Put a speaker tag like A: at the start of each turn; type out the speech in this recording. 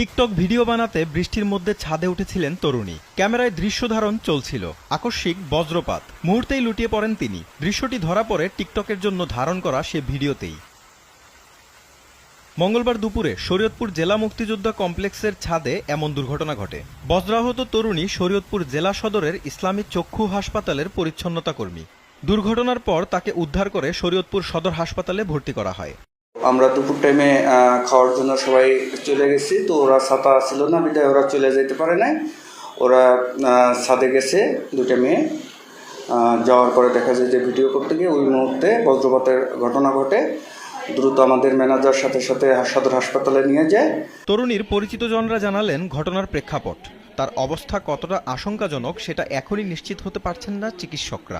A: TikTok video বানাতে বৃষ্টির মধ্যে ছাদে উঠেছিলেন তরুণী। ক্যামেরায় দৃশ্য ধারণ চলছিল। আকস্মিক বজ্রপাত, মুহূর্তেই লুটিয়ে পড়েন তিনি। দৃশ্যটি ধরা পড়ে টিকটকের জন্য ধারণ করা সে ভিডিওতেই। মঙ্গলবার দুপুরে শরীয়তপুর জেলা মুক্তিযোদ্ধা কমপ্লেক্সের ছাদে এমন দুর্ঘটনা ঘটে। বজ্রাহত তরুণী শরীয়তপুর জেলা সদরের ইসলামী চক্ষু হাসপাতালের পরিচ্ছন্নতা কর্মী। দুর্ঘটনার পর তাকে উদ্ধার করে শরীয়তপুর সদর হাসপাতালে ভর্তি করা হয়।
B: আমরা দুপুর টাইমে খাওয়ার জন্য সবাই চলে গেছি, তো ওরা ছাতা ছিল না, বিদায় ওরা চলে যেতে পারে নাই। ওরা ছাদে গেছে দুটো মেয়ে। যাওয়ার পরে দেখা যায় যে ভিডিও করতে গিয়ে ওই মুহূর্তে বজ্রপাতের ঘটনা ঘটে। দ্রুত আমাদের ম্যানেজার সাথে সাথে সদর হাসপাতালে নিয়ে যায়।
A: তরুণীর পরিচিতজনরা জানালেন ঘটনার প্রেক্ষাপট। তার অবস্থা কতটা আশঙ্কাজনক সেটা এখনই নিশ্চিত হতে পারছেন না চিকিৎসকরা।